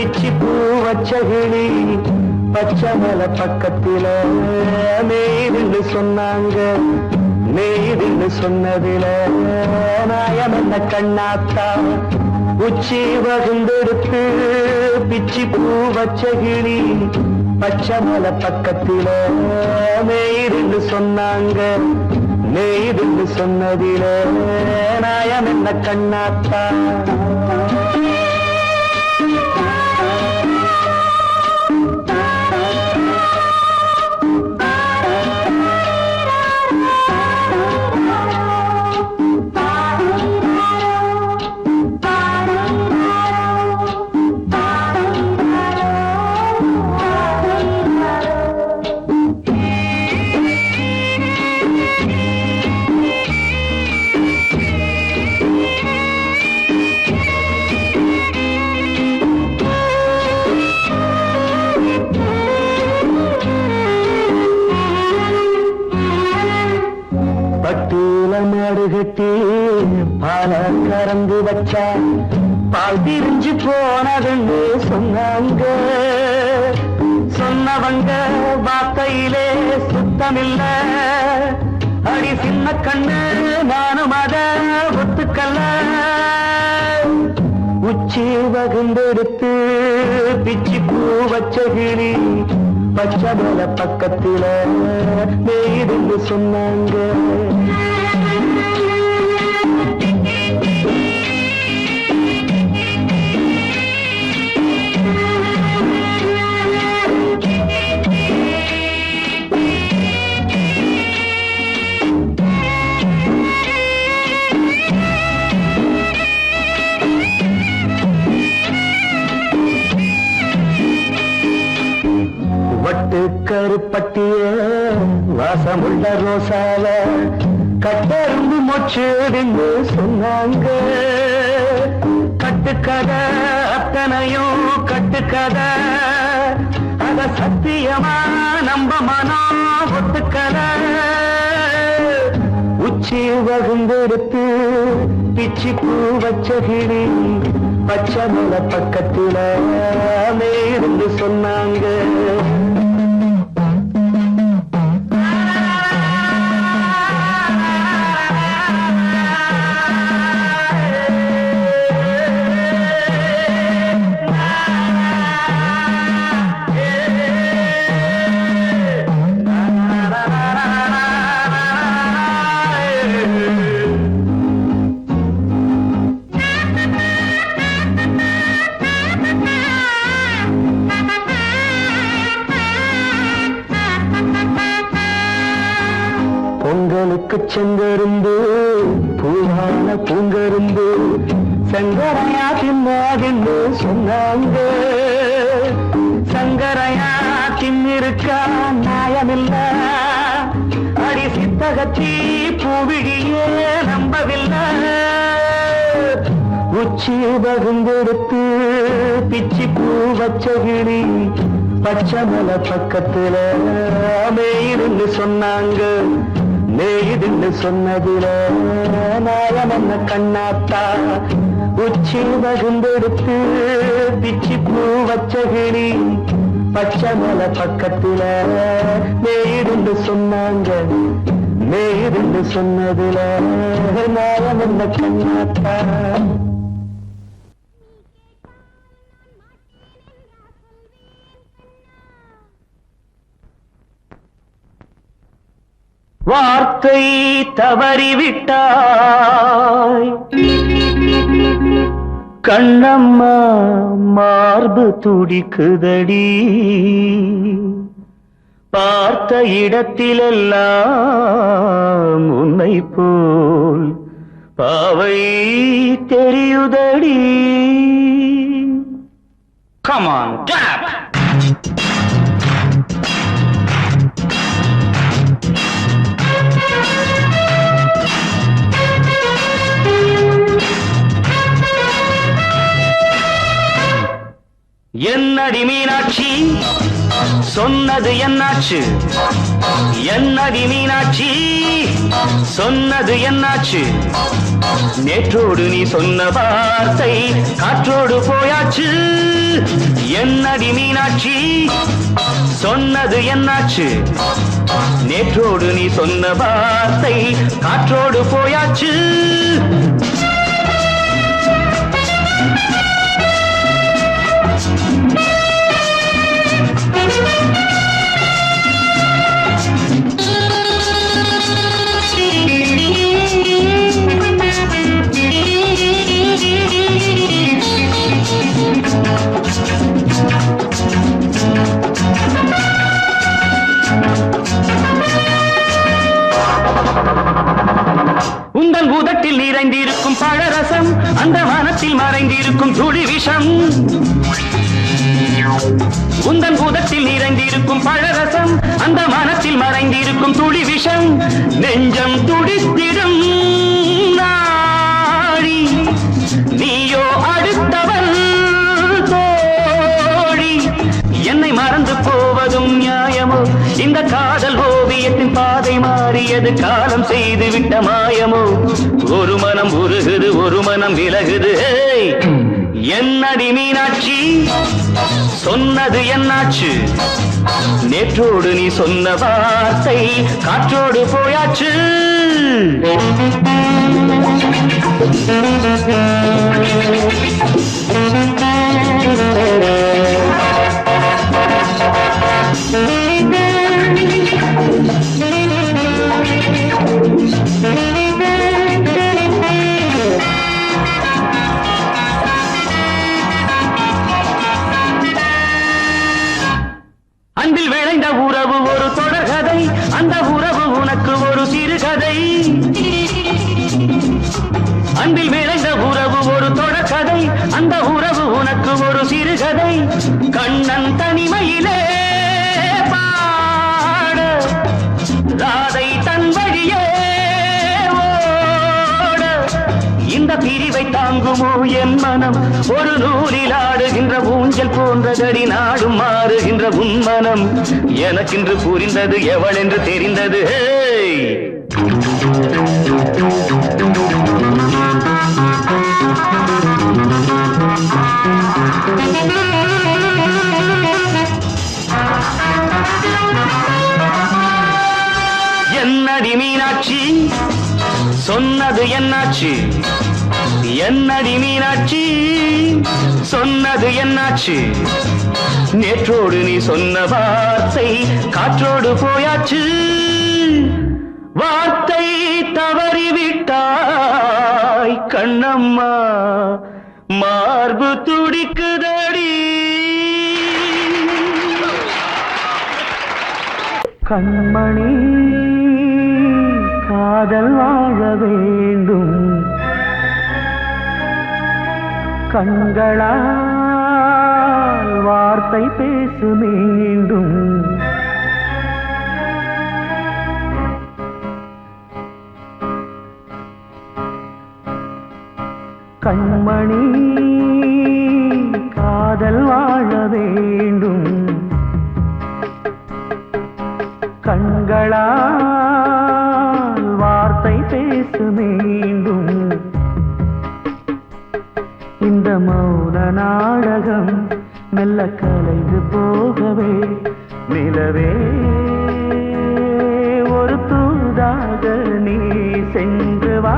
பிச்சி பூ வச்ச கிளி பச்சை மலை பக்கத்தில மேய்துன்னு சொன்னாங்க. மேய்துன்னு சொன்னதில நாயம் என்ன கண்ணாத்தா உச்சி வகுந்தெடுத்து பிச்சி பூ வச்ச கிளி பச்சை மலை பக்கத்தில மேய்துன்னு சொன்னாங்க. மேய்துன்னு சொன்னதில நாயம் என்ன கண்ணாத்தா. மாடுகட்டி பால கறந்து வச்சா பால் திரிஞ்சு போனதுன்னு சொன்னாங்க. சொன்னவங்க வார்த்தையிலே சுத்தமில்ல. அடி சின்ன கண்ணு நானும் அத ஒத்துக்கல்ல. உச்சி வகுந்தெடுத்து பிச்சி பூ வச்ச கிளி பச்சை மலை பக்கத்தில மேய்துன்னு சொன்னாங்க. வட்டு கருப்பட்டிய வாசமுள்ள ரோசால கட்டெரும்பு மொச்சுடுன்னு சொன்னாங்க. கட்டுக்கதை அத்தனையும் கட்டுக்கதை அத சத்தியமா நம்ப மனம் ஒத்துக்கதை. உச்சி வகுந்தெடுத்து பிச்சி பூ வச்ச கிளி பச்சை மலை பக்கத்தில மேய்துன்னு சொன்னாங்க. பொங்கலுக்கு செங்கருந்து பூவான பூங்கருந்து சங்கரையா தின்னாதின்னு சொன்னாங்க. சங்கரையா தின்னிருக்கா நியாயமில்ல. அடி சித்தகத்தி பூவிழியே நம்பவில்லை. உச்சி வகுந்தெடுத்து பிச்சி பூ வச்ச கிளி பச்சை மலை பக்கத்தில மேய்துன்னு சொன்னாங்க. மேய்துன்னு சொன்னதில நாயம் என்ன கண்ணாத்தா உச்சி வகுந்தெடுத்து பிச்சி பூ வச்ச கிளி பச்சை மலை பக்கத்தில மேய்துன்னு சொன்னாங்க. மேய்துன்னு சொன்னதில நாயம் என்ன கண்ணாத்தா. வார்த்தை தவறிவிட்டாய் கண்ணம்மா மார்பு துடிக்குதடி. பார்த்த இடத்திலெல்லாம் உன்னை போல் பாவை தெரியுதடி. Come on, clap! என்னடி மீனாட்சி சொன்னது என்னாச்சு என்னடி மீனாட்சி சொன்னது என்னாச்சு நேற்றோடு நீ சொன்ன வார்த்தை காற்றோடு போயாச்சு என்னடி மீனாட்சி சொன்னது என்னாச்சு நேற்றோடு நீ சொன்ன வார்த்தை காற்றோடு போயாச்சு உந்தன் உதட்டில் நிறைந்திருக்கும் பழரசம் அந்த வானத்தில் மறைந்திருக்கும் துளி விஷம் உந்தன் உதட்டில் நிறைந்திருக்கும் பழரசம் அந்த வானத்தில் மறைந்திருக்கும் துளி விஷம் நெஞ்சம் துடித்திடும் நாடி நீயோ அடுத்தவன் தோழி என்னை மறந்து போவதும் நியாயமோ இந்த காதல் ஓவியத்தின் பாதை மாறியது காலம் செய்து விட்ட மாயமோ ஒரு மனம் உருகுது ஒரு மனம் விலகுது என்னடி மீனாட்சி சொன்னது என்னாச்சு நேற்றோடு நீ சொன்ன வார்த்தை காற்றோடு போயாச்சு அன்பில் விளைந்த உறவு ஒரு தொடர்கதை அந்த உறவு உனக்கு ஒரு சிறுகதை அன்பில் விளைந்த உறவு ஒரு தொடர்கதை அந்த உறவு உனக்கு ஒரு சிறுகதை கண்ணன் தனிமையிலே பாட ராதை தன் வழியே ஓட இந்த பிரிவை தாங்குமோ என் மனம் ஒரு நூலில் ஆடுகின்ற ஊஞ்சல் போன்றதடி நாடும் மாறுகின்ற உன்மனம் எனக்கென்று புரிந்தது எவள் என்று தெரிந்தது என்னடி மீனாட்சி சொன்னது என்னாச்சு என்னடி மீனாட்சி சொன்னது என்னாச்சு நேற்றோடு நீ சொன்ன வார்த்தை காற்றோடு போயாச்சு வார்த்தை தவறிவிட்டாய் கண்ணம்மா மார்பு துடிக்குதடி கண்மணி காதல் வாழ வேண்டும் கண்களால் வார்த்தை பேசு மீண்டும் கண்மணி காதல் வாழ வேண்டும் கண்களால் வார்த்தை பேசு மீண்டும் இந்த மௌன நாடகம் மெல்ல கலைந்து போகவே நிலவே ஒரு தூதாக நீ சென்று வா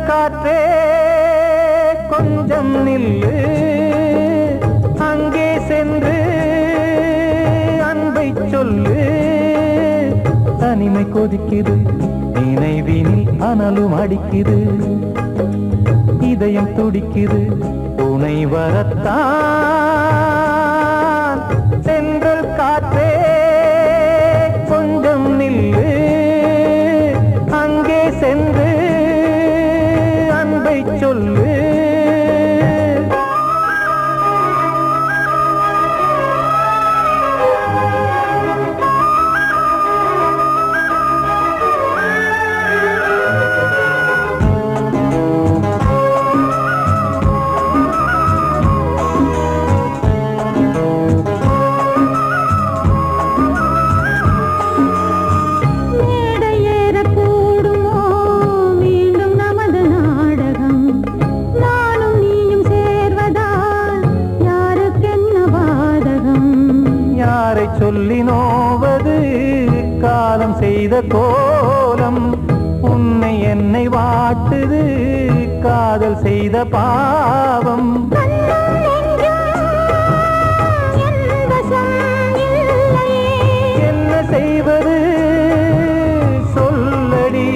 காற்றே கொஞ்சம் நில்லு, அங்கே சென்று அன்பை சொல்லு. தனிமை கொதிக்குது, நினைவினில் அனலும் அடிக்குது, இதயம் துடிக்குது, துணை வரத்தான். சென்றல் காற்றே கொஞ்சம் நில்லு, அங்கே சென்று சொல்லு. சொல்லி நோவது காலம் செய்த கோலம், உன்னை என்னை வாட்டுது காதல் செய்த பாவம். என்ன செய்வது சொல்லடி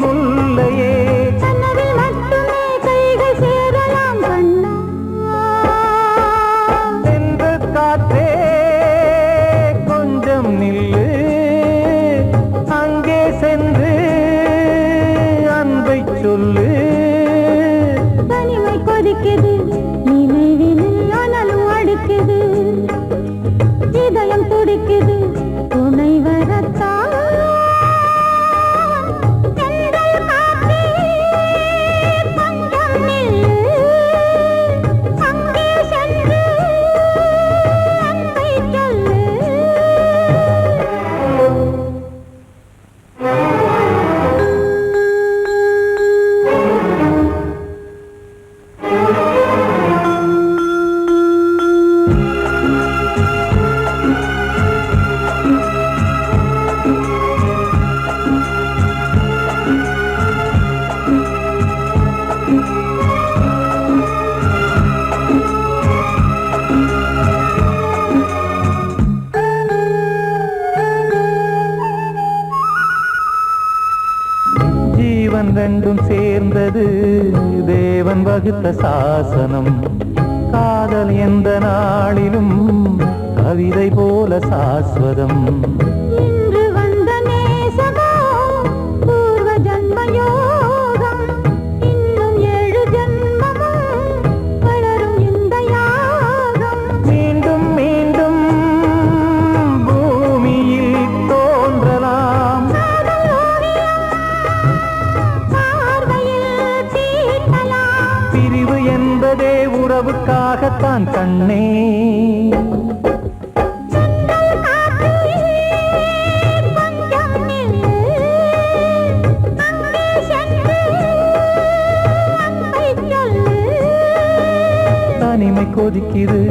முல்லையே, சென்று காற்றே நில்லு, அங்கே சென்று அன்பை சொல்லு. தனிமை கொதிக்குது, நினைவினில் அனலும் அடிக்குது, இதயம் துடிக்குது, துணை வரத்தான். ஜீவன் ரெண்டும் சேர்ந்தது தேவன் வகுத்த சாசனம். காதல் எந்த நாளிலும் கவிதை போல சாஸ்வதம். இன்று வந்த நேசமோ பூர்வ ஜன்ம யோகம், இன்னும் 7 ஜன்மமும் வளரும் இந்த யாகம். மீண்டும் மீண்டும் பூமியில் தோன்றலாம், பிரிவு என்பதே உறவுக்காகத்தான் கண்ணே. தனிமை கொதிக்குது,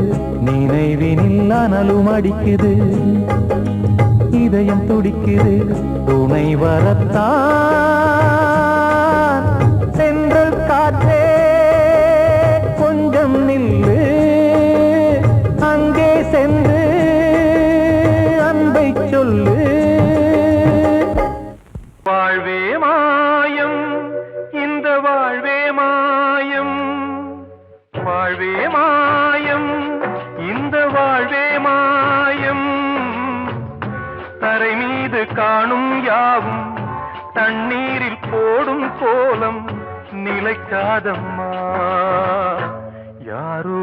நினைவினில் அனலும் அடிக்குது, இதயம் துடிக்குது, துணை வரத்தான். சென்றல் காற்றே கொஞ்சம் நில்லு, அங்கே சென்று அன்பை சொல்லு. வாழ்வே மாயம், இந்த வாழ்வே மாயம், வாழ்வே மாயம், இந்த வாழ்வே மாயம். தரை மீது காணும் யாவும் தண்ணீரில் போடும் கோலம் நிலைக்காதம்மா. யாரோ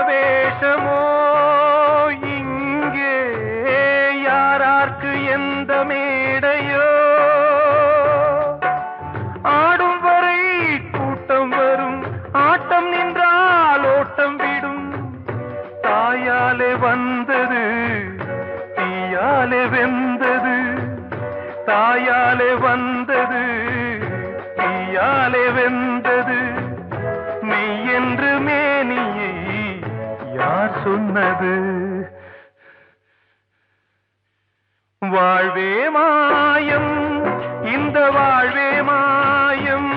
வேஷமோ இங்கே யாரார்க்கு எந்த மேடையோ ஆடும் வரை கூட்டம் வரும் ஆட்டம் நின்றால் ஓட்டம் விடும் தாயாலே வந்தது தீயாலே வெந்தது தாயாலே வந்தது தீயாலே வெந்தது மெய் என்று மேனியை யார் சொன்னது வாழ்வே மாயம் இந்த வாழ்வே மாயம்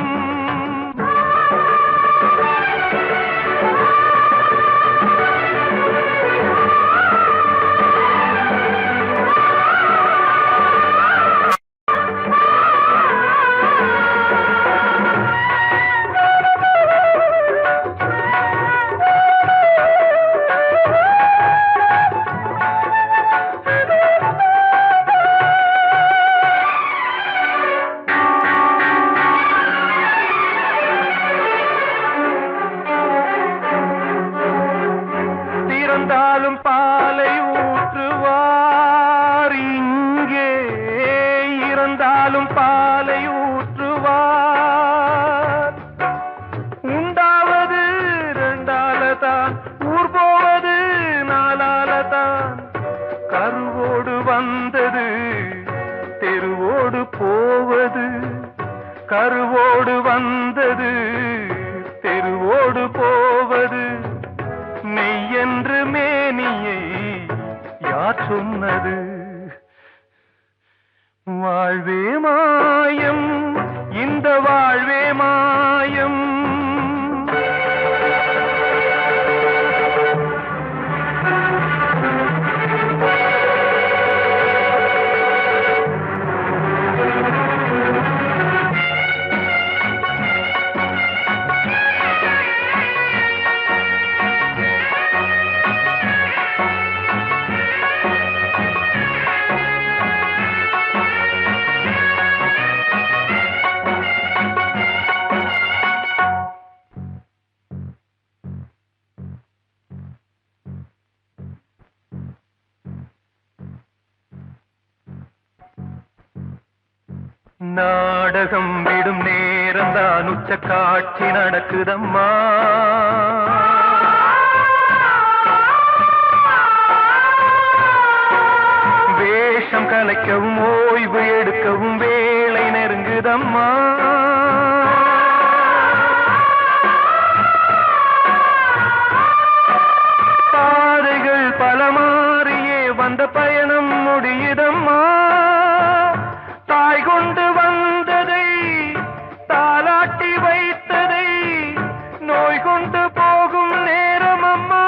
இறந்தாலும் பாலை ஊற்றுவார் இங்கே இறந்தாலும் பாலை ஊற்றுவார் உண்டாவது ரெண்டாலதான் ஊர் போவது நாலாலதான் கருவோடு வந்தது தெருவோடு போவது கருவோடு வந்தது தெருவோடு போவது மெய் என்று மேனியை யார் சொன்னது வாழ்வே மாயம் இந்த வாழ்வே மாயம் நாடகம் விடும் நேரம் தான் உச்ச காட்சி நடக்குதம்மா வேஷம் கலைக்கவும் ஓய்வு எடுக்கவும் வேளை நெருங்குதம்மா பாதைகள் பல மாறியே வந்த பயணம் முடியுதம்மா தாய் கொண்டு வந்ததை தாலாட்டி வைத்ததை நோய் கொண்டு போகும் நேரம் அம்மா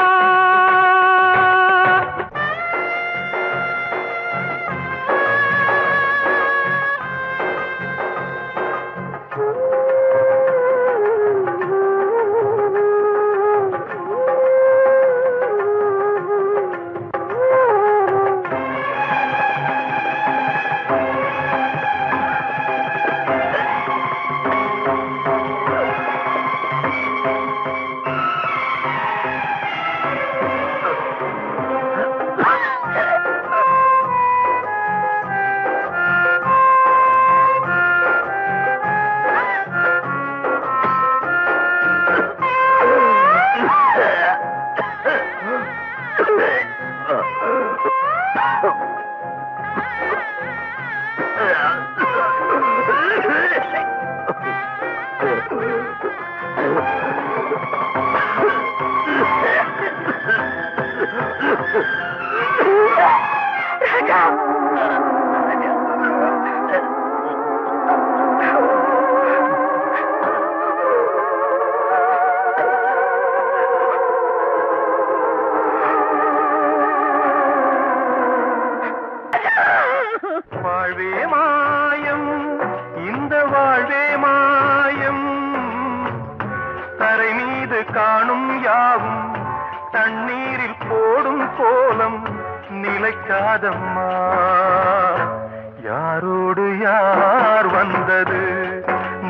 வாழ்வே மாயம் இந்த வாழ்வே மாயம் தரை மீது காணும் யாவும் தண்ணீரில் போடும் கோலம் நிலைக்காதம்மா யாரோடு யார் வந்தது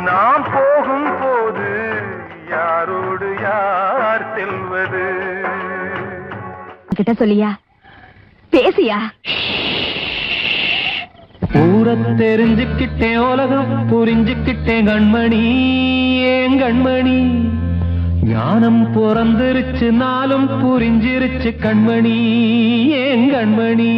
நாம் போகும் போது யாரோடு யார் செல்வது கிட்ட சொல்லியா பேசியா? ஊரை தெரிஞ்சுக்கிட்டேன், உலகம் புரிஞ்சுக்கிட்டேன் கண்மணி, ஏன் கண்மணி. ஞானம் பிறந்திருச்சு, நாளும் புரிஞ்சிருச்சு கண்மணி, ஏன் கண்மணி.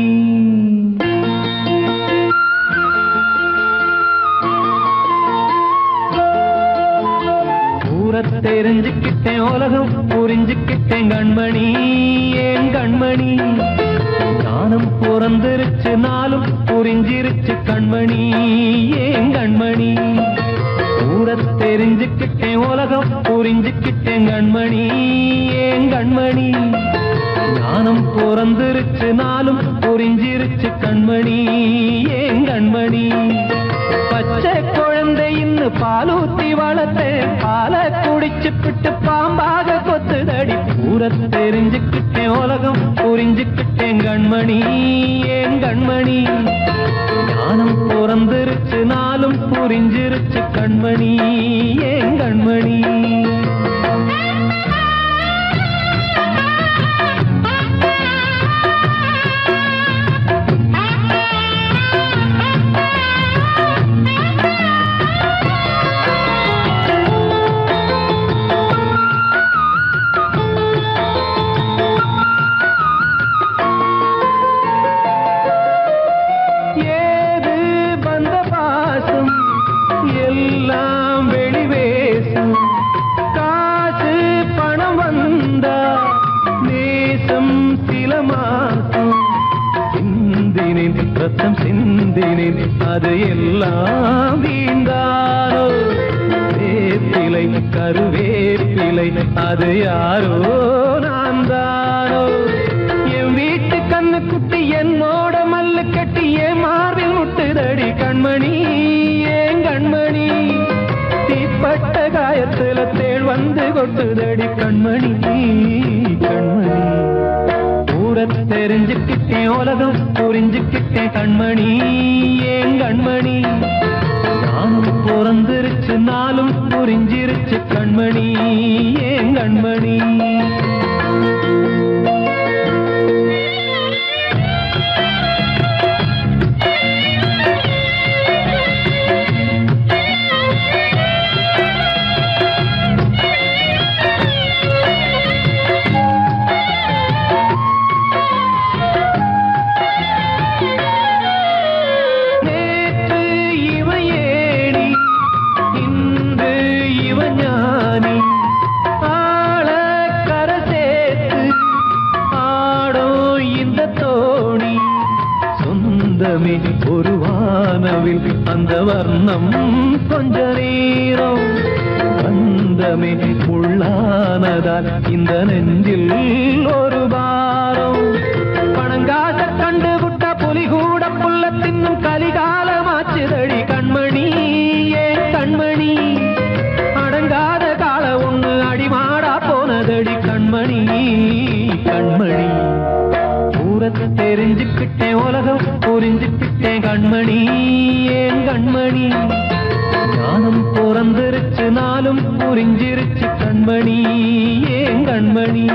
ஊரை தெரிஞ்சுக்கிட்டேன், உலகம் புரிஞ்சுக்கிட்டேன் கண்மணி, ஏன் கண்மணி. ஞானம் பிறந்திருச்சு, நாளும் புரிஞ்சிருச்சு கண்மணி, ஏன் கண்மணி. ஊரை தெரிஞ்சுக்கிட்டேன், உலகம் புரிஞ்சுக்கிட்டேன் கண்மணி, ஏன் கண்மணி. ஞானம் பிறந்திருச்சு, நாளும் புரிஞ்சிருச்சு கண்மணி, ஏன் கண்மணி. பச்சை குழந்தை இன்னும் பாலூத்தி வளர்த்தேன், பாலை குடிச்சு பிட்டு பாம்பாக கொத்துதடி. ஊரை தெரிஞ்சுக்கிட்டேன், உலகம் புரிஞ்சுக்கிட்டேன் கண்மணி, ஏன் கண்மணி. ஞானம் பிறந்திருச்சு, நாளும் புரிஞ்சிருச்சு கண்மணி, ஏன் கண்மணி. ரத்தம் சிந்தினேன், அது எல்லாம் வீந்தாரோ. வேப்பிலை கருவேப்பிலை, அது யாரோ நான் தானோ. என் வீட்டு கண்ணு குட்டி என்னோட மல்லு கட்டி என் மார்பில் முட்டுதடி கண்மணி, ஏன் கண்மணி. தீப்பட்ட காயத்துல தேள் வந்து கொட்டுதடி கண்மணி, கண்மணி. ஊரை தெரிஞ்சுக்கிட்டேன், உலகம் புரிஞ்சுக்கிட்டேன் கண்மணி, ஏன் கண்மணி. ஞானம் பிறந்திருச்சு, நாளும் புரிஞ்சிருச்சு கண்மணி, ஏன் கண்மணி. ஒரு வானவில் அந்த வர்ணம் கொஞ்ச நேரம் பந்தமே உள்ளானதால் இந்த நெஞ்சில் ஒரு பாரம். பணங்காச கண்டு விட்ட புலி கூட புல்ல தின்னும் கலிகாலமாச்சுதடி கண்மணி, ஏன் கண்மணி. அடங்காத கால ஒண்ணு அடிமாடா போனதடி கண்மணி, கண்மணி. ஊரை தெரிஞ்சுக்கிட்டேன், உலகம் புரிஞ்சுக்கிட்டேன் கண்மணி, ஏன் கண்மணி. ஞானம் பிறந்திருச்சு, நாளும் புரிஞ்சிருச்சு கண்மணி, ஏன் கண்மணி.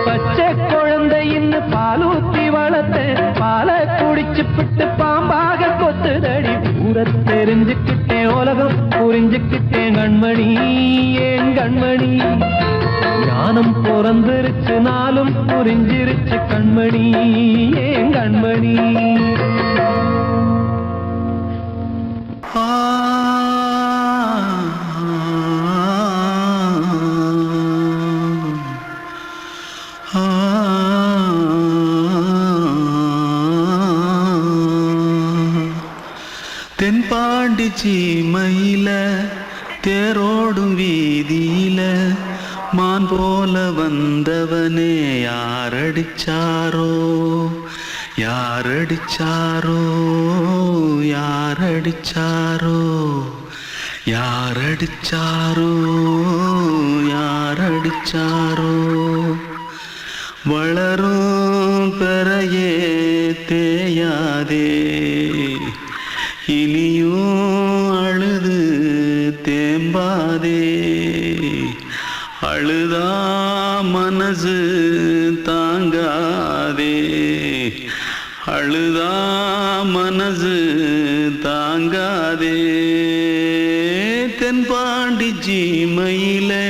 பச்சை குழந்தை இன்னும் பாலூத்தி வளர்த்தேன், பாலை குடிச்சு பிட்டு பாம்பாக கொத்துதடி. ஊரை தெரிஞ்சுக்கிட்டேன், உலகம் புரிஞ்சுக்கிட்டேன் கண்மணி, ஏன் கண்மணி. ஞானம் பிறந்திருச்சு, நாளும் புரிஞ்சிருச்சு கண்மணி, ஏன் கண்மணி. தென்பாண்டி சீமையில தேரோடும் வீதியில மான் போல வந்தவனே யாரடிச்சாரோ, யாரடிச்சாரோ, யாரடிச்சாரோ, யாரடிச்சாரோ, யாரடிச்சாரோ. வளரும் பெறையே தேயாதே, இனியும் அழுது தேம்பாதே. அழுதா மனசு தாங்காதே அழுதா மனசு தாங்காதே தென்பாண்டி சீமையிலே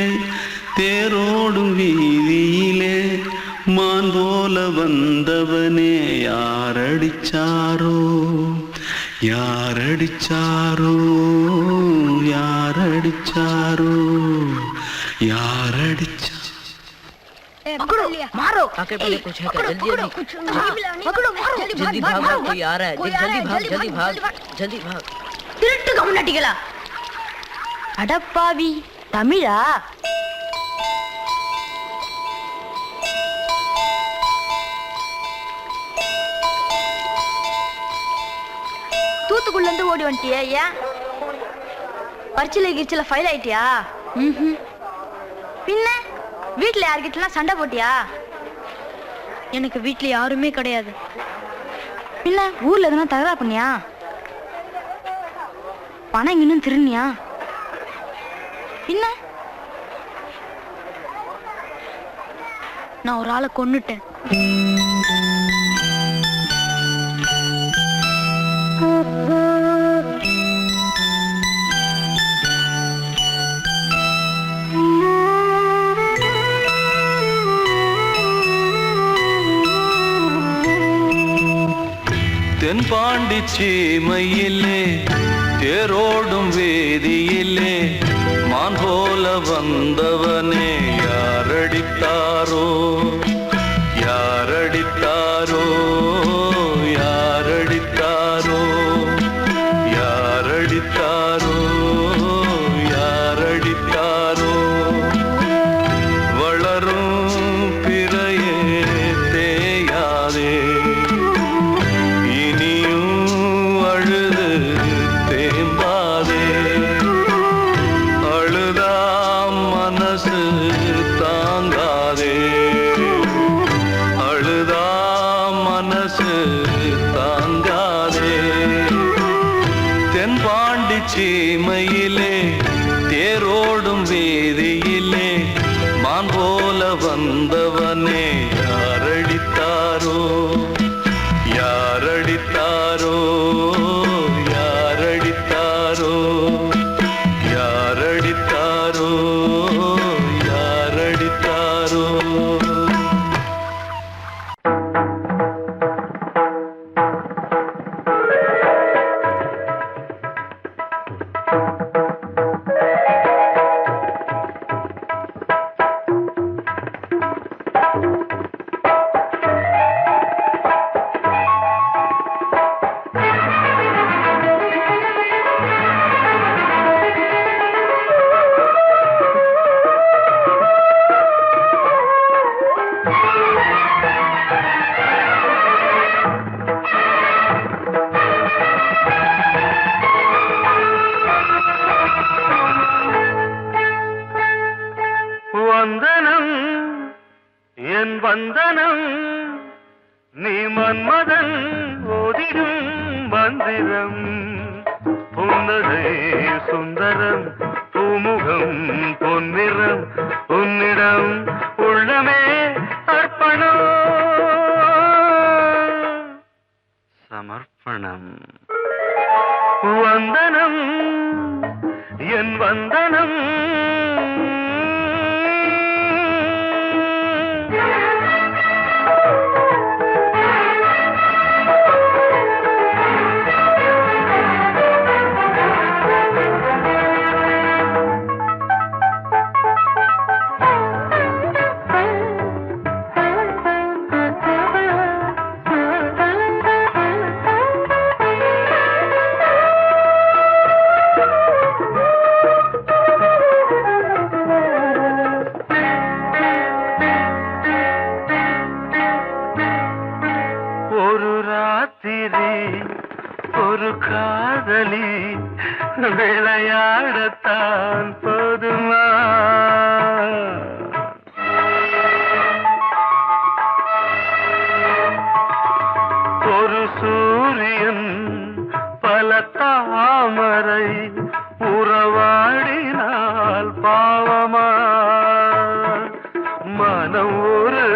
தேரோடும் வீதியிலே மான் போல வந்தவனே யாரடிச்சாரோ யாரடிச்சாரோ யாரடிச்சாரோ யாரடிச்சா मारो आके पहले कुछ है क्या जल्दी जल्दी पकड़ो मारो जल्दी भाग भाग कोई आ रहा है जल्दी भाग जल्दी भाग திருட்டு கம்முனாட்டிகளா அடப்பாவி தமிழா தூத்துக்குள்ள இருந்து ஓடி வந்துட்டியா ஏன் பரிச்சையில கிரிச்சில ஃபைல் ஆயிட்டியா பின்ன வீட்டுல யார்கிட்டலாம் சண்டை போட்டியா எனக்கு வீட்டுல யாருமே கிடையாது பின்ன ஊர்ல எதுனா தகராறு பண்ணியா பணம் இன்னும் திருநியா பின்ன நான் ஒரு ஆளை கொன்னுட்டேன் தென்பாண்டி சீமையிலே தேரோடும் வேதியிலே மான் போல வந்தவனே யாரடித்தாரோ யாரடித்தாரோ யாரடித்தாரோ யாரடித்தாரோ யாரடித்தாரோ வளரும் பிறையே தேயாதே சீமையிலே தேரோடும் வேதியிலே மான் போல வந்தவனே யாரடித்தாரோ யாரடித்தாரோ யாரடித்தாரோ யாரடித்தாரோ யாரடித்தாரோ வந்தனம் என் வந்தனம் நீ மன்மதன் ஓதிடும் மந்திரம் புன்னகை சுந்தரம் பூமுகம் பொன்னிறம் உன்னிடம் உள்ளமே அர்ப்பணம் சமர்ப்பணம் வந்தனம் என் வந்தனம் ஒரு காதலி விளையாடத்தான் போதுமா ஒரு சூரியன் பல தாமரை உறவாடினால் பாவமா மனம் ஒரு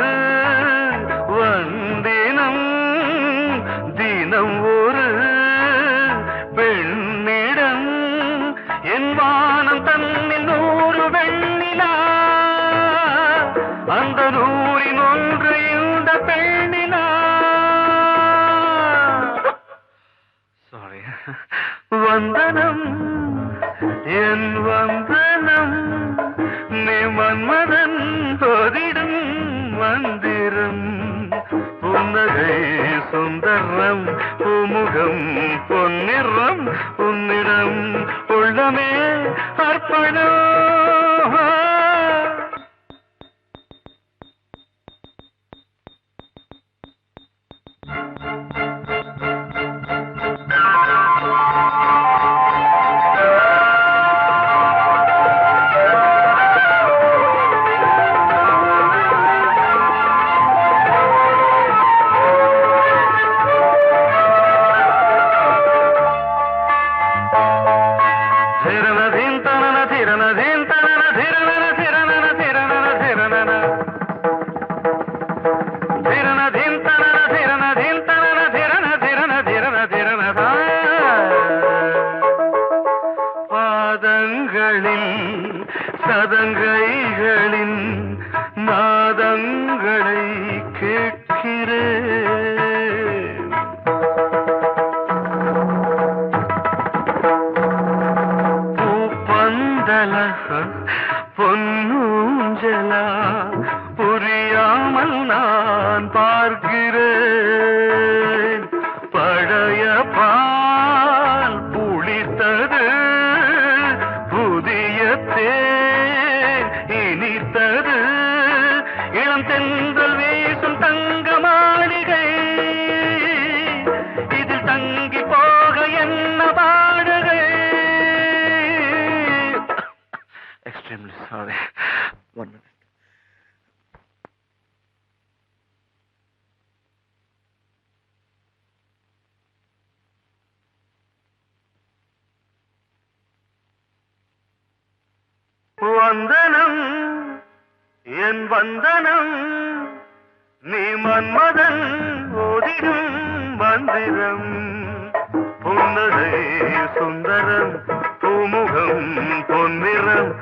வந்தனம் என் வந்தனம் நீ மன்மதன் போதிடும் மந்திரம் புன்னகை சுந்தரம் பூமுகம் பொன்னிறம் உன்னிடம் உள்ளமே அர்ப்பணம் சதங்கைகளின் நாதங்களை கேட்கிறேன் பூப்பந்தல பொன்னூஞ்சலா புரியாமல் நான் பார்க்கிறேன் பழைய பால் புளித்தது புதிய தேன் இனித்தது இளம் தென்றல் வீசும் தங்க மாளிகை இதில் தங்கி போக என்ன பாடுகை எக்ஸ்ட்ரீம்லி சாரி 1 minute வந்தனம் என் வந்தனம் நீ மன்மதன் ஓதிடும் மந்திரம் புன்னகை சுந்தரம் பூமுகம் பொன்னிறம்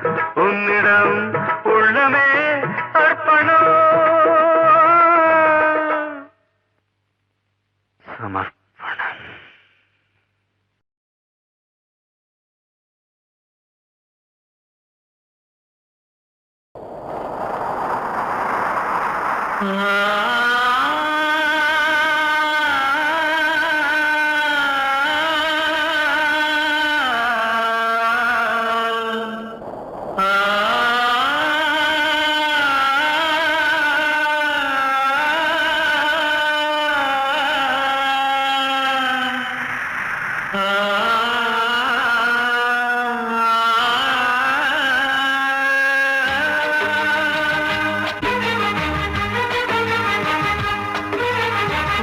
உன்னிடம் உள்ளமே அர்ப்பணம் சமர்ப்பணம்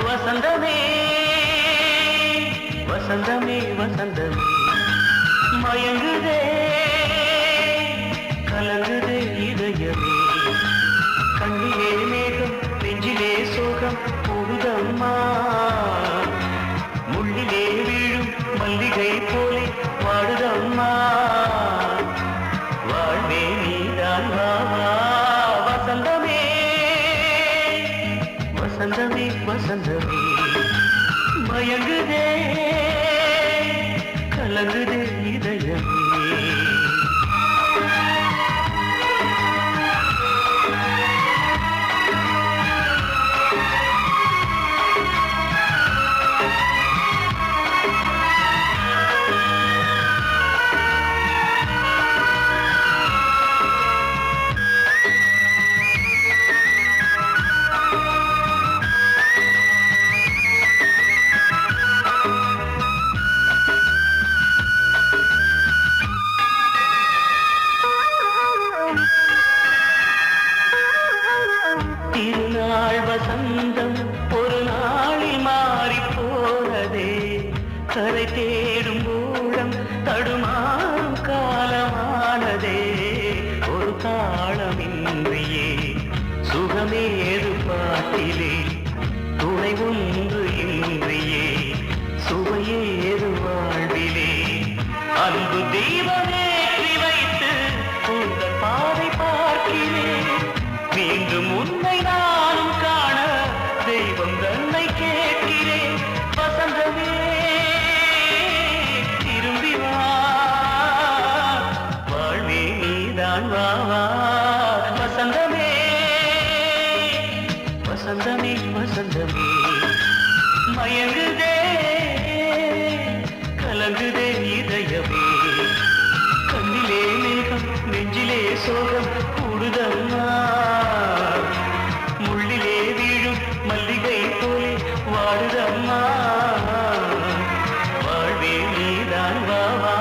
வசந்தமே வசந்தமே வசந்தமே மயங்குதே கலங்குதே இதயமே கண்ணிலே மேகம் நெஞ்சிலே சோகம் போகுதம்மா முள்ளிலே வீழும் மல்லிகை போலே வாடுதம்மா வாழ்வே நீதான் வா வசந்தமே வசந்தமே வசந்தமே மயங்குதே கலங்குதே இதயமே திருநாள் வசந்தம் ஒரு நாளில் மாறி போனதே கரை தேடும் ஊழம் தடுமாறும் காலமானதே ஒரு தாளமின்றியே சுகமேது பாட்டிலே துணை ஒன்று இன்றியே சுவையேது வாழ்விலே அன்பு தீபமேற்றி வைத்து உங்கள் பாதை பார்க்கிறேன் மீண்டும் உன்னை நானும் காண தெய்வம் தன்னை கேட்கிறேன் வசந்தமே திரும்ப வசந்தமே மயங்குதே கலங்குதே இதயமே கண்ணிலே மேகம் நெஞ்சிலே சோகம் கூடுதம்மா முள்ளிலே வீழும் மல்லிகை போலே வாடுதம்மா வாழ்வே நீதான் வாவா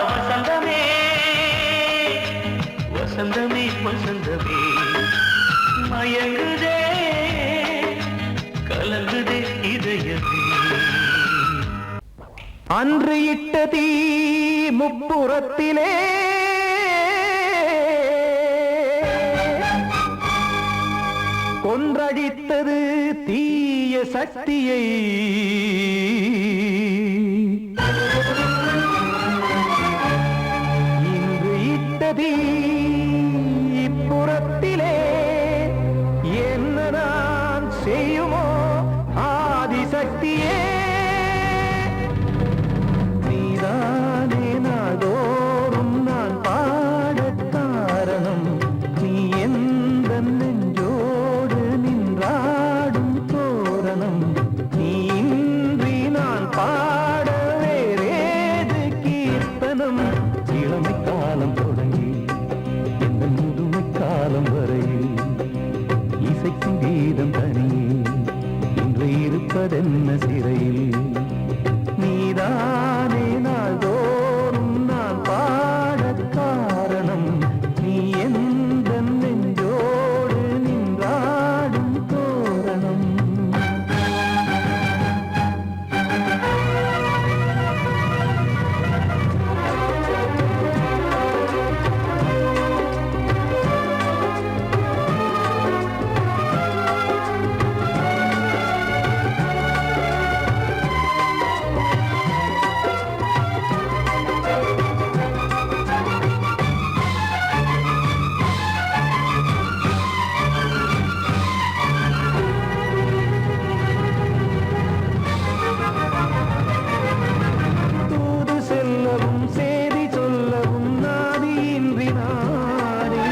வசந்தமே வசந்தமே வசந்தமே மயங்குதே கலங்குதே இதயமே அன்று இட்ட தீ முப்புறத்திலே கொன்றடித்தது தீய சக்தியை இன்று இட்ட தீ இப்புறத்திலே என்னதான் செய்யுமோ ஆதிசக்தியே நீதானே நாள்தோறும் நான் பாடக் காரணம் நீ எந்த நெஞ்சோடு நின்றாடும் தோரணம் நீ இன்றி நான் பாட வேறேது கீர்த்தனம் இளமை காலம் தொடங்கி எந்த முதுமை காலம் வரையில் இசைக்கும் கீதம் தனியே இன்று இருப்பதென்ன சிறையில் நீதானே நாள்தோறும் நான் பாடக் காரணம் நீ எந்த நெஞ்சோடு நின்றாடும் தோரணம் தூது செல்லவும் சேதி சொல்லவும் நாதியின்றி நானே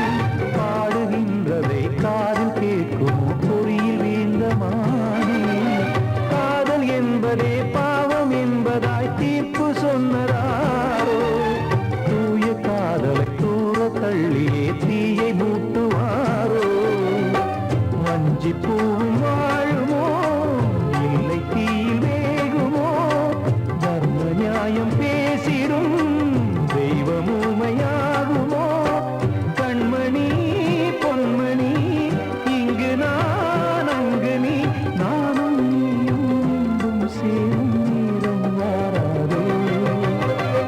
பாடுகின்றதை காதில் கேட்குமோ பொறியில் வீழ்ந்த மானே காதல் என்பதே பாவம் என்பதாய் தீர்ப்பு சொன்னதாரோ தூய காதலை தூர தள்ளியே தீயை மூட்டுவாரோ வஞ்சி பூவும் வாழுமோ இல்லை தீயில் வேகுமோ தர்ம நியாயம் பேசிடும் தெய்வம் ஊமையாகுமோ கண்மணி பொன்மணி இங்கு நான் அங்கு நீ நானும் நீயும் மீண்டும் சேரும் நேரம் வாராதோ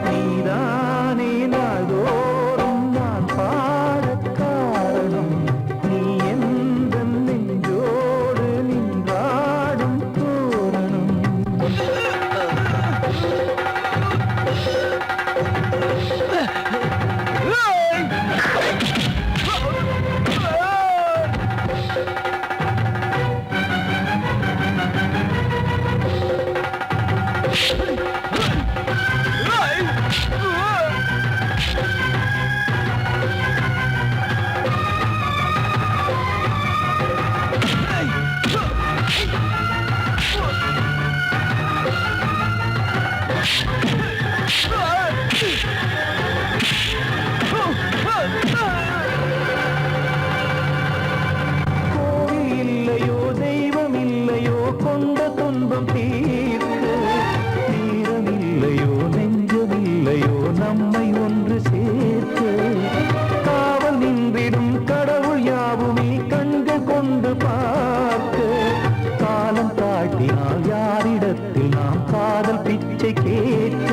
நீதானே நாள்தோறும் நான் பாடக் காரணம் நீ எந்த நெஞ்சோடு நின்றாடும் தோரணம் கோவில் இல்லையோ தெய்வம் இல்லையோ கொண்ட துன்பம் தீர்க்க தீரம் இல்லையோ நெஞ்சம் இல்லையோ நம்மை ஒன்று சேர்க்க காவல் நின்றிடும் கடவுள் யாவுமே கண்கள் கொண்டு பார்க்க காலம் காட்டினால் யாரிடத்தில் நாம் காதல் பிச்சை கேட்க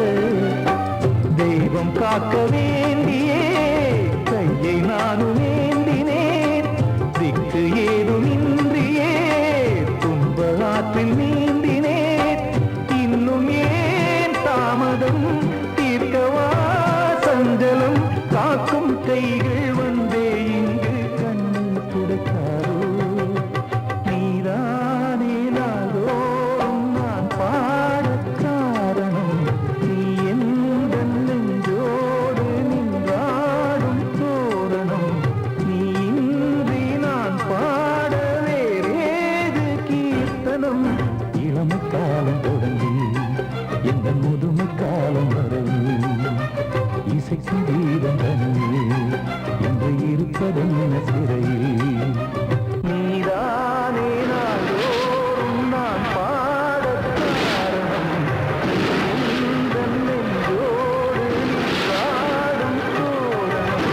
தெய்வம் காக்க வேண்டியே கையை நானும் ஏந்தினேன் திக்கு ஏதுமின்றியே துன்ப ஆற்றில் நீந்தினேன் இன்னும் ஏன் தாமதம் தீர்க்கவா சஞ்சலம் காக்கும் கைகள் வந்தே இங்கு கண்ணீர் துடைக்காரோ நீதானே நாள்தோறும் நான் பாடக் காரணம் நீ எந்த நெஞ்சோடு தினம் இளமை காலம் தொடங்கி எந்த முதுமை காலம் வரை இசைக்கு வீதம் தனியே என்று இருப்பதென்ன சிறையில் நீதானே நாளோறும் நான் பாடக் காரணம் உந்தன் நெஞ்சோடு நீ பாடும் தோரணம்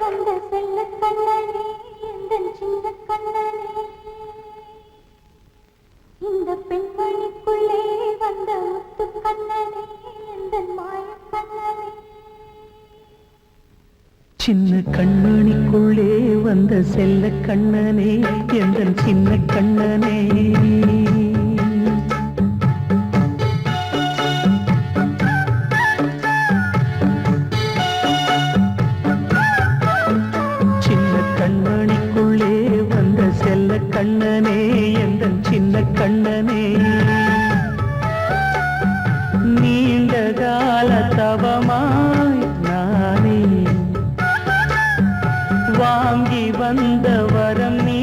வந்த செல்ல கண்ணனே எந்தன் சின்ன கண்ணனே இந்த பெண்மணிக்குள்ளே வந்த முத்து கண்ணனே எந்தன் மாய கண்ணனே சின்ன கண்மணிக்குள்ளே வந்த செல்ல கண்ணனே எந்தன் சின்ன கண்ணனே சின்ன கண்மணிக்குள்ளே வந்த செல்ல கண்ணனே எந்தன் சின்ன கண்ணனே நீண்ட கால தவமாய் நானே வாங்கி வந்த வரம் நீ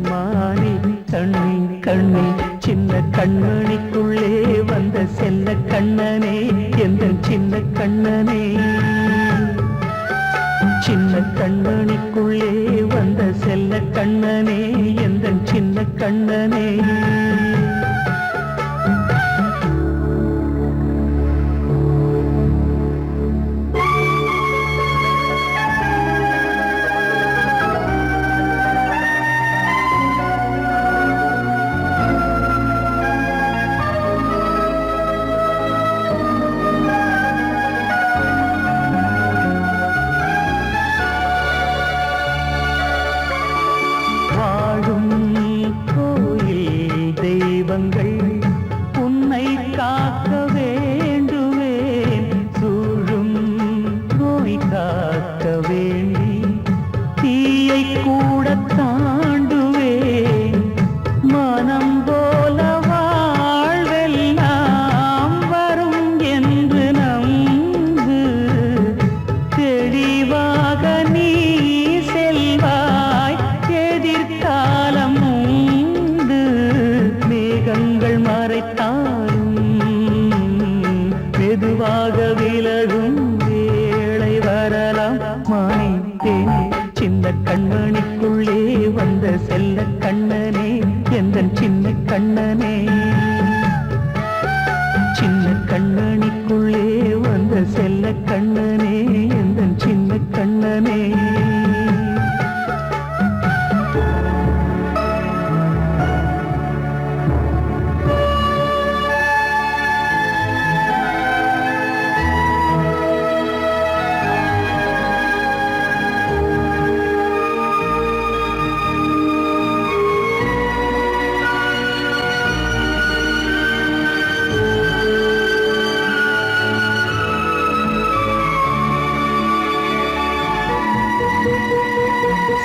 மாறி கண்ணி கண்ணி சின்ன கண்மணிக்குள்ளே வந்த செல்ல கண்ணனே எந்தன் சின்ன கண்ணனே சின்ன கண்மணிக்குள்ளே வந்த செல்ல கண்ணனே எந்தன் சின்ன கண்ணனே வாழும் கோயில் தெய்வங்கள் உன்னை காக்க வேண்டுவேன் சூழும் நோய் காக்க வேண்டி தீயை கூட தாண்டுவேன் மனம் போல வாழ்வெல்லாம் வரும் என்று நம்பு தெளிவாக நீ செல்வாய் எதிர்காலம் உண்டு மேகங்கள் மறைத்தாலும் மெதுவாக விலகும் வேளை வரலாம் மானித்தேனே சின்ன கண்மணிக்குள்ளே வந்த செல்ல கண்ணனே எந்தன் சின்ன கண்ணனே சின்ன கண்ணனிக்குள்ளே வந்த செல்ல கண்ணனே எந்தன் சின்ன கண்ணனே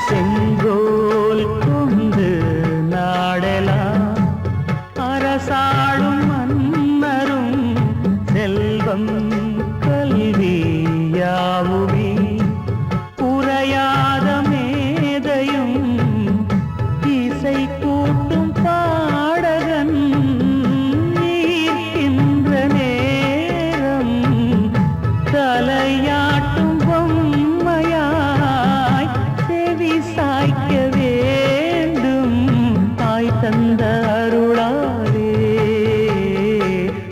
செங்கோல் கொண்டு நாடலாம் அரசாளும் மன்னரும் செல்வம் கல்வியாவுமே உரையாத மேதையும் இசை கூட்டும் பாடகன் ஈர்க்கின்ற நேரம் தலையாட்டும் பொம்மையாய் செவி சாய்க்க வேண்டும் தாய் தந்த அருளாலே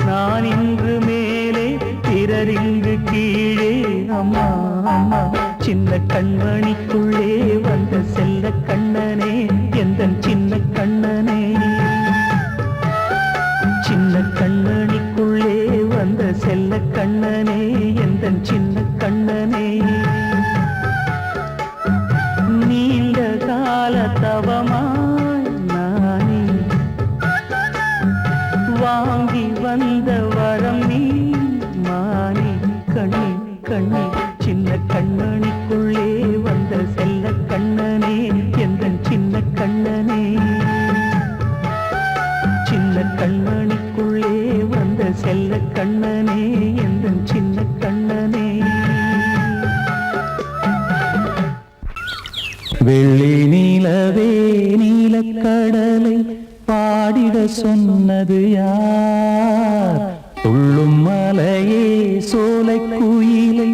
நான் இன்று மேலே பிறரிங்கு கீழே அம்மா அம்மா சின்ன கண்மணிக்குள்ளே வந்த செல்ல கண்ணனே எந்தன் சின்ன கண்ணனே சின்ன கண்ணனிக்குள்ளே வந்த செல்ல கண்ணனே எந்தன் சின்ன கண்ணனே நீண்ட கால தவமாய் நானே வாங்கி வந்த வரம் நீ மானே கண்ணி கண்ணி சின்ன கண்ணனிக்குள்ளே வந்த செல்ல நிலவே நீலக்கடலை பாடிட சொன்னது யார்? துள்ளும் மலையே சோலை குயிலை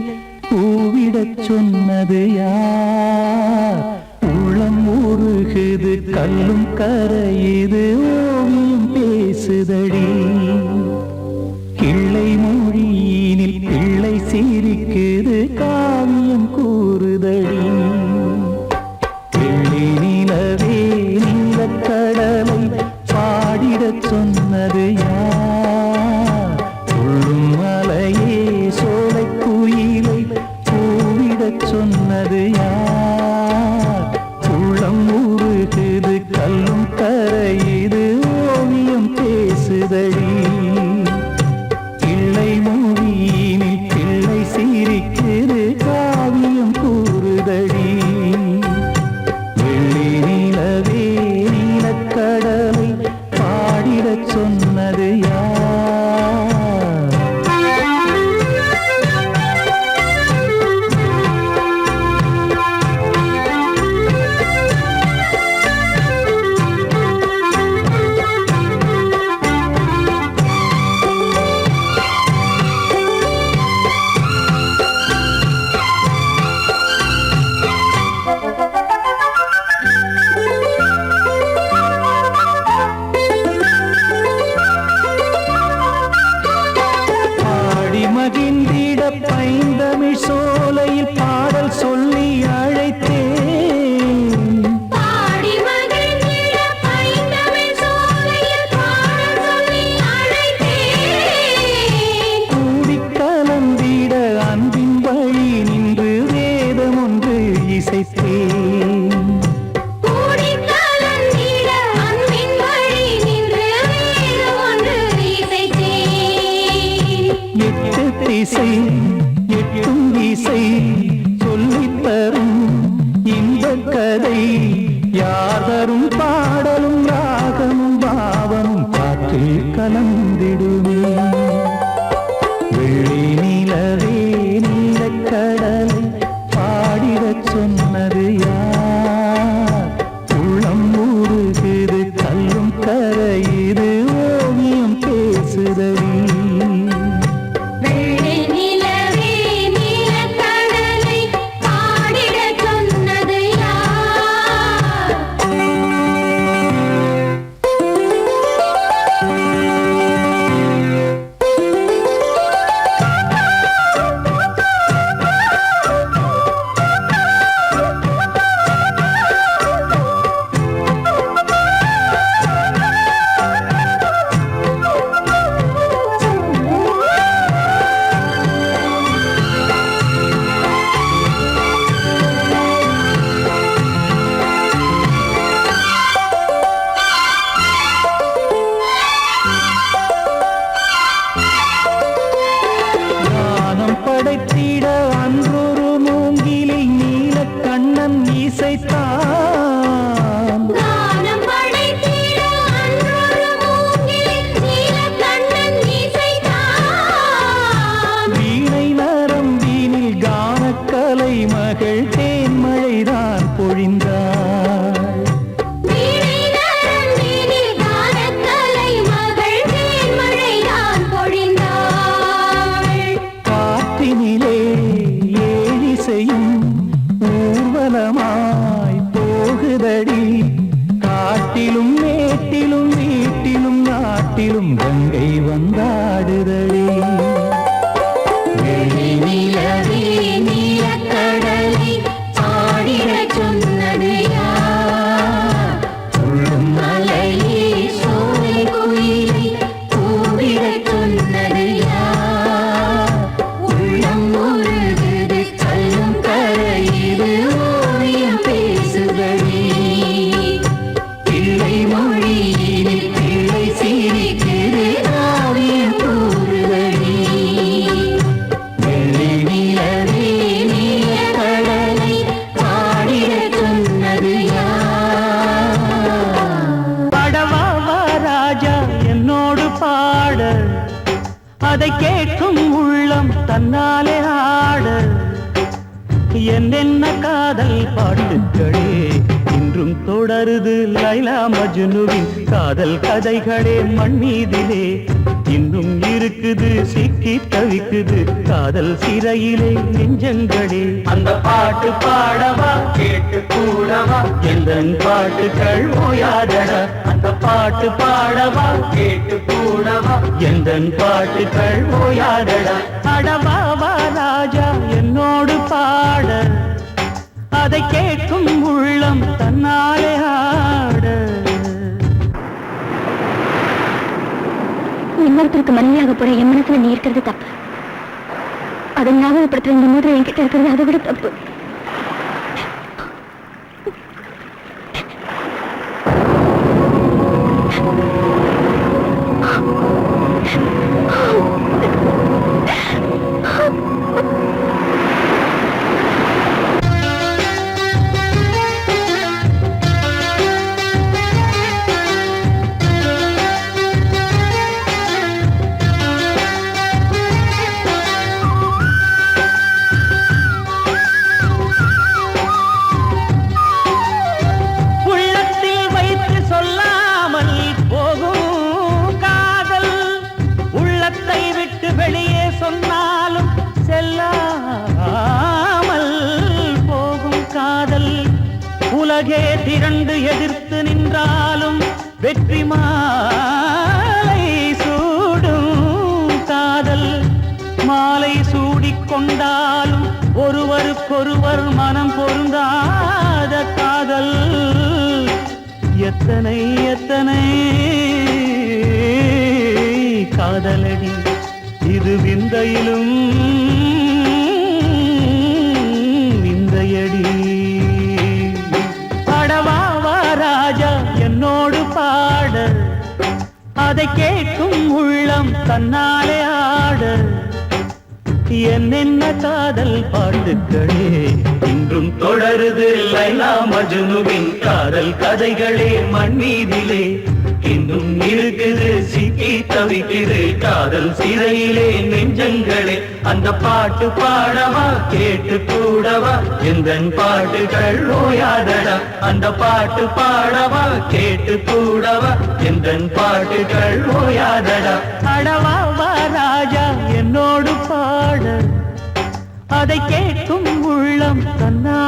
கூவிடச் சொன்னது யார்? உள்ளம் உருகுது கல்லும் கரையுது ஓவியம் பேசுதடி. கிள்ளை மொழியினில் பிள்ளை சிரிக்குது காவியம் கூறுதடி. வெள்ளி நிலவே நீலக்கடலை பாடிடச் சொன்னது யார்? துள்ளும் மலையே சோலை குயிலை கூவிடச் சொன்னது யார்? உள்ளம் உருகுது கல்லும் கரையுது ஓவியம் பேசுதடி. கிள்ளை மொழியினில் பிள்ளை சிரிக்குது காவியம் கூறுதடி. வெள்ளி நிலவே நீலக்கடலை பாடிடச் சொன்னது யார்? பாடி மகிழ்ந்திட பைந்தமிழ் சோலையில் பாடல் சொல்லி அழைத்தேன். பாடி மகிழ்ந்திட பைந்தமிழ் சோலையில் பாடல் சொல்லி அழைத்தேன். கூடிக் கலந்திட அன்பின் வழி நின்று வேதம் ஒன்று இசைத்தேன். கூடிக் கலந்திட அன்பின் வழி நின்று வேதம் ஒன்று இசைத்தேன். எட்டு திசை எட்டும் திசை சொல்லித் தரும் இந்த கதை யார் தரும் பாடலும் ராகமும் பாவமும் காற்றில் கலந்திடுமே. வெள்ளி நிலவே நீலக்கடலை பாடிடச் சொன்னது யார்? உள்ளம் ஊறுகுது கல்லும் கரையுது ஓவியம் பேசுதடி. வெள்ளி நிலவே நீலக்கடலை பாடிடச் சொன்னது யார்? ஞானம் படைத்திட அன்றொரு மூங்கிலில் நீலக்கண்ணன் இசைத்தான். கானம் படைத்திட அன்றொரு மூங்கிலில் நீலக்கண்ணன் இசைத்தான். வீணை நரம்பினில் கானக்கலை மகள் தேன்மழைதான் பொழிந்தாள். வீணை நரம்பினில் கானக்கலை மகள் தேன்மழைதான் பொழிந்தாள். காற்றினிலே ஏழிசையும் ஊர்வலமாய் போகுதடி. காட்டிலும் மேட்டிலும் வீட்டிலும் நாட்டிலும் கங்கை வந்தாடுதடி. வெள்ளி நிலவே நீலக்கடலை பாடிடச் சொன்னது யார்? உள்ளும் மலையே சோலை குயிலை கூவிடச் சொன்னது யார்? உள்ளம் உருகுது கல்லும் கரையுது ஓவியம் பேசுதடி. பிள்ளை மொழியினில் பிள்ளை சிரிக்குது காவியம் கூறுதடி. வெள்ளி நிலவே நீலக்கடலை பாடிடச் சொன்னது யார்? பாடவா வா ராஜா என்னோடு பாட, அதை கேட்கும் உள்ளம் தன்னாலே ஆட. என்னென்ன காதல் பாட்டுக்களே இன்றும் தொடருது லைலா மஜ்னுவின் காதல் கதைகளே மண் மீதிலே இன்னும் இருக்குது சிக்கி தவிக்குது காதல் சிறையிலே நெஞ்சங்களே அந்த பாட்டு பாடவா கேட்டு கூடவா எந்தன் பாட்டுகள் ஓயாதடா அந்த பாட்டு பாடவா கேட்டு கூடவா எந்தன் பாட்டுகள் ஓயாதடா அடவாவா ராஜா என்னோடு பாட அதை கேட்கும் உள்ளம் தன்னாலே ஆட இன்னொருத்தருக்கு மனைவியாக போற என் மனசுல நீ இருக்கிறது தப்பு அதை ஞாபகப்படுத்துற இந்த மோதிரம் என்கிட்ட இருக்கிறது அதை விட தப்பு வெளியே சொன்னாலும் செல்லாமல் போகும் காதல் உலகே திரண்டு எதிர்த்து நின்றாலும் வெற்றி மாலை சூடும் காதல் மாலை சூடிக்கொண்டாலும் ஒருவருக்கொருவர் மனம் பொருந்தாத காதல் எத்தனை எத்தனை காதலடி இது விந்தையிலும் விந்தையடி பாடவாவா ராஜா என்னோடு பாட அதை கேட்கும் உள்ளம் தன்னாலே ஆட என்னென்ன காதல் பாட்டுக்களே இன்றும் தொடருது லைலா மஜ்னுவின் காதல் கதைகளே மண் மீதிலே இன்னும் இருக்குது சிக்கி தவிக்குது காதல் சிறையிலே நெஞ்சங்களே அந்த பாட்டு பாடவா கேட்டு கூடவா எந்தன் பாட்டுகள் ஓயாதடா அந்த பாட்டு பாடவா கேட்டு கூடவா எந்தன் பாட்டுகள் ஓயாதடா அடவாவா ராஜா என்னோடு பாட அதை கேட்கும் உள்ளம் தன்னா